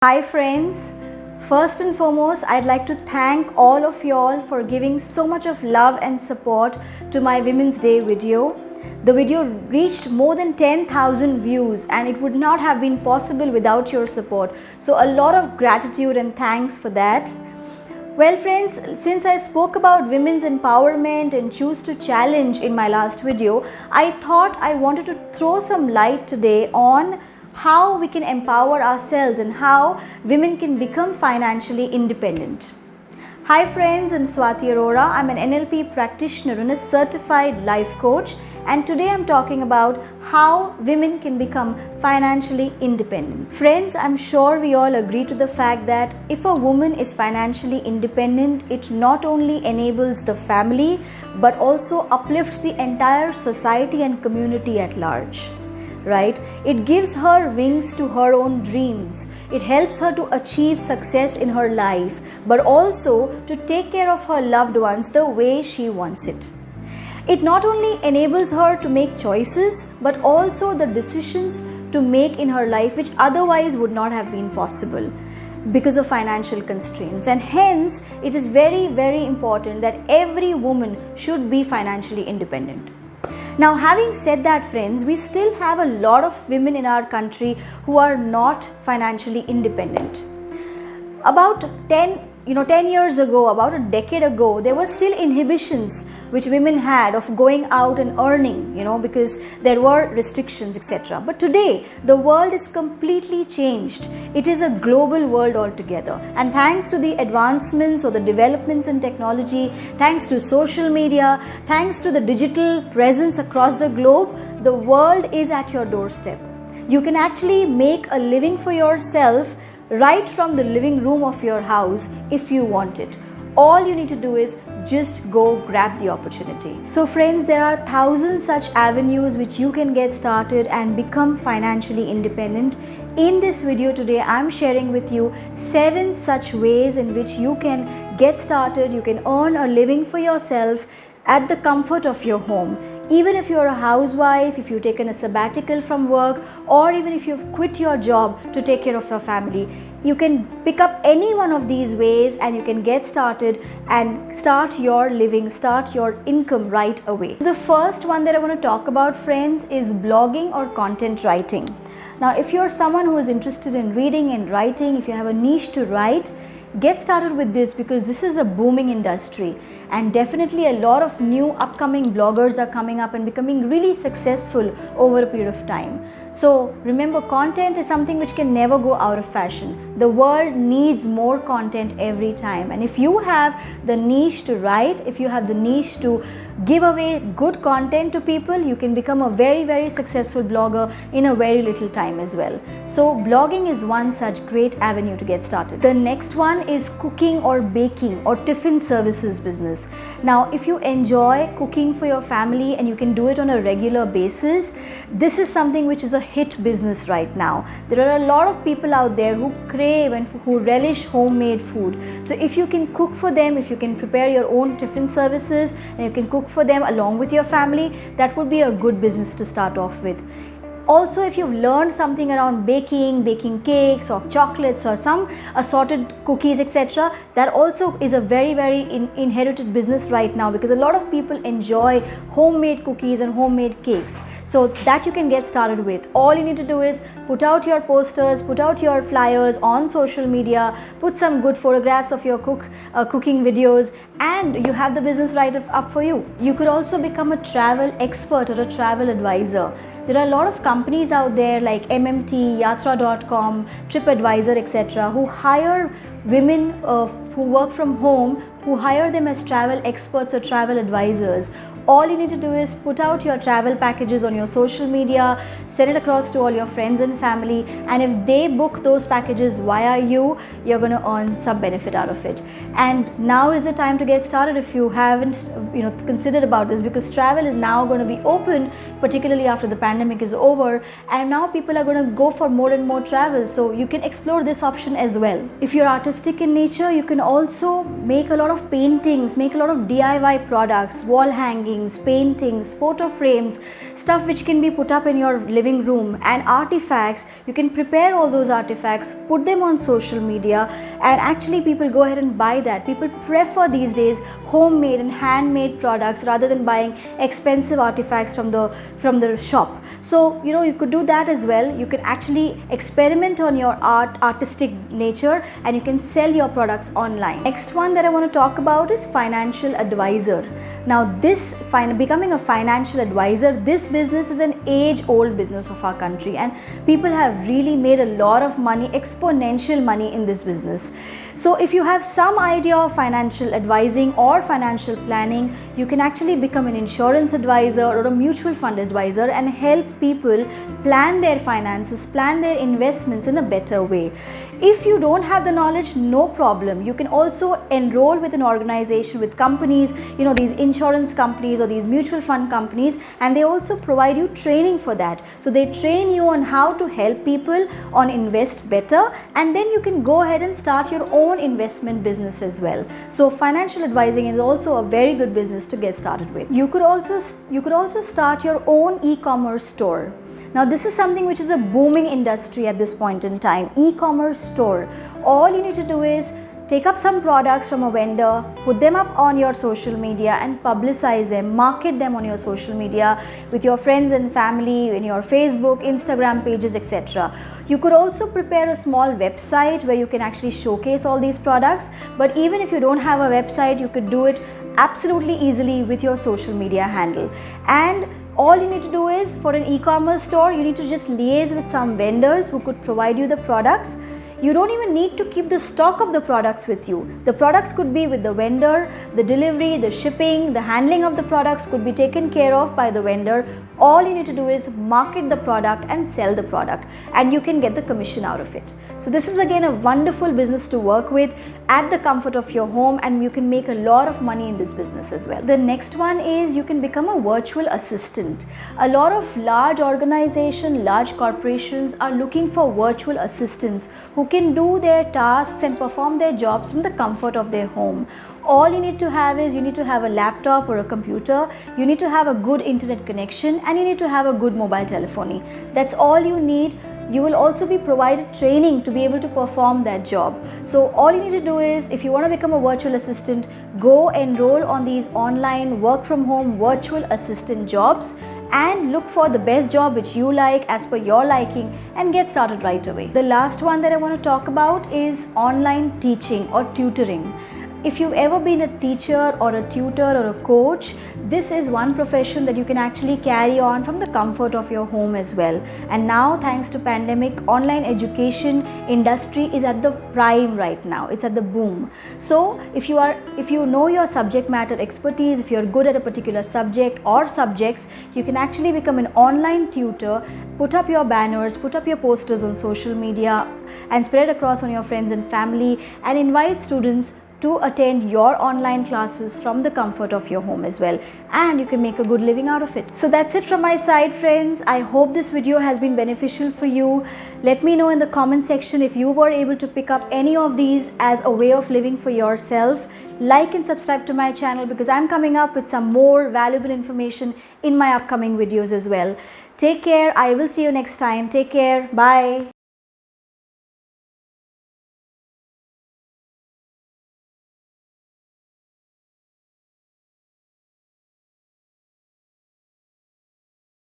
Hi friends, first and foremost I'd like to thank all of y'all for giving so much of love and support to my Women's Day video. The video reached more than 10,000 views and it would not have been possible without your support. So a lot of gratitude and thanks for that. Well friends, since I spoke about women's empowerment and choose to challenge in my last video, I thought I wanted to throw some light today on how we can empower ourselves and how women can become financially independent. Hi friends, I'm Swati Arora. I'm an NLP practitioner and a certified life coach, and today I'm talking about how women can become financially independent. Friends, I'm sure we all agree to the fact that if a woman is financially independent, it not only enables the family but also uplifts the entire society and community at large. Right? It gives her wings to her own dreams. It helps her to achieve success in her life, but also to take care of her loved ones the way she wants it. It not only enables her to make choices, but also the decisions to make in her life which otherwise would not have been possible because of financial constraints. And hence, it is very, very important that every woman should be financially independent. Now, having said that, friends, we still have a lot of women in our country who are not financially independent. About 10 years ago, about a decade ago, there were still inhibitions which women had of going out and earning, because there were restrictions, etc. But today, the world is completely changed. It is a global world altogether. And thanks to the advancements or the developments in technology, thanks to social media, thanks to the digital presence across the globe, the world is at your doorstep. You can actually make a living for yourself right from the living room of your house if you want it. All you need to do is just go grab the opportunity. So friends, there are thousands such avenues which you can get started and become financially independent. In this video today, I'm sharing with you 7 such ways in which you can get started, you can earn a living for yourself at the comfort of your home. Even if you're a housewife, if you've taken a sabbatical from work, or even if you've quit your job to take care of your family, you can pick up any one of these ways and you can get started and start your living, start your income right away. The first one that I want to talk about, friends, is blogging or content writing. Now, if you're someone who is interested in reading and writing, if you have a niche to write, get started with this because this is a booming industry, and definitely a lot of new upcoming bloggers are coming up and becoming really successful over a period of time. So remember, content is something which can never go out of fashion. The world needs more content every time, and if you have the niche to write, if you have the niche to give away good content to people, you can become a very, very successful blogger in a very little time as well. So blogging is one such great avenue to get started. The next one is cooking or baking or tiffin services business. Now, if you enjoy cooking for your family and you can do it on a regular basis, this is something which is a hit business right now. There are a lot of people out there who crave and who relish homemade food. So if you can cook for them, if you can prepare your own tiffin services and you can cook for them along with your family, that would be a good business to start off with. Also, if you've learned something around baking cakes or chocolates or some assorted cookies, etc., that also is a very, very inherited business right now because a lot of people enjoy homemade cookies and homemade cakes. So that you can get started with. All you need to do is put out your posters, put out your flyers on social media, put some good photographs of your cooking videos, and you have the business right up for you. You could also become a travel expert or a travel advisor. There are a lot of companies out there like MMT, Yatra.com, TripAdvisor, etc., who hire women who work from home, who hire them as travel experts or travel advisors. All you need to do is put out your travel packages on your social media, send it across to all your friends and family, and if they book those packages via you, you're going to earn some benefit out of it. And now is the time to get started if you haven't considered about this, because travel is now going to be open, particularly after the pandemic is over, and now people are going to go for more and more travel, so you can explore this option as well. If you're artistic in nature, you can also make a lot of paintings, make a lot of DIY products, wall hanging, drawings, paintings, photo frames, stuff which can be put up in your living room, and artifacts. You can prepare all those artifacts, put them on social media, and actually people go ahead and buy that. People prefer these days homemade and handmade products rather than buying expensive artifacts from the shop. So you could do that as well. You can actually experiment on your artistic nature, and you can sell your products online. Next one that I want to talk about is financial advisor. Now becoming a financial advisor, this business is an age-old business of our country, and people have really made a lot of money, exponential money in this business. So if you have some idea of financial advising or financial planning, you can actually become an insurance advisor or a mutual fund advisor and help people plan their finances, plan their investments in a better way. If you don't have the knowledge, no problem. You can also enroll with an organization, with companies, these insurance companies or these mutual fund companies, and they also provide you training for that. So they train you on how to help people on invest better, and then you can go ahead and start your own investment business as well. So financial advising is also a very good business to get started with. You could also start your own e-commerce store. Now this is something which is a booming industry at this point in time. E-commerce store. All you need to do is take up some products from a vendor, put them up on your social media and publicize them, market them on your social media with your friends and family, in your Facebook, Instagram pages, etc. You could also prepare a small website where you can actually showcase all these products. But even if you don't have a website, you could do it absolutely easily with your social media handle. And all you need to do is, for an e-commerce store, you need to just liaise with some vendors who could provide you the products. You don't even need to keep the stock of the products with you. The products could be with the vendor, the delivery, the shipping, the handling of the products could be taken care of by the vendor. All you need to do is market the product and sell the product, and you can get the commission out of it. So this is again a wonderful business to work with at the comfort of your home, and you can make a lot of money in this business as well. The next one is you can become a virtual assistant. A lot of large organizations, large corporations are looking for virtual assistants who can do their tasks and perform their jobs from the comfort of their home. All you need to have is, you need to have a laptop or a computer, you need to have a good internet connection, and you need to have a good mobile telephony. That's all you need. You will also be provided training to be able to perform that job. So all you need to do is, if you want to become a virtual assistant, go enroll on these online work from home virtual assistant jobs and look for the best job which you like as per your liking and get started right away. The last one that I want to talk about is online teaching or tutoring. If you've ever been a teacher or a tutor or a coach, this is one profession that you can actually carry on from the comfort of your home as well. And now, thanks to pandemic, online education industry is at the prime right now. It's at the boom. So if you know your subject matter expertise, if you're good at a particular subject or subjects, you can actually become an online tutor, put up your banners, put up your posters on social media and spread across on your friends and family, and invite students to attend your online classes from the comfort of your home as well, and you can make a good living out of it. So that's it from my side, friends. I hope this video has been beneficial for you. Let me know in the comment section if you were able to pick up any of these as a way of living for yourself. Like and subscribe to my channel, because I'm coming up with some more valuable information in my upcoming videos as well. Take care. I will see you next time. Take care. Bye.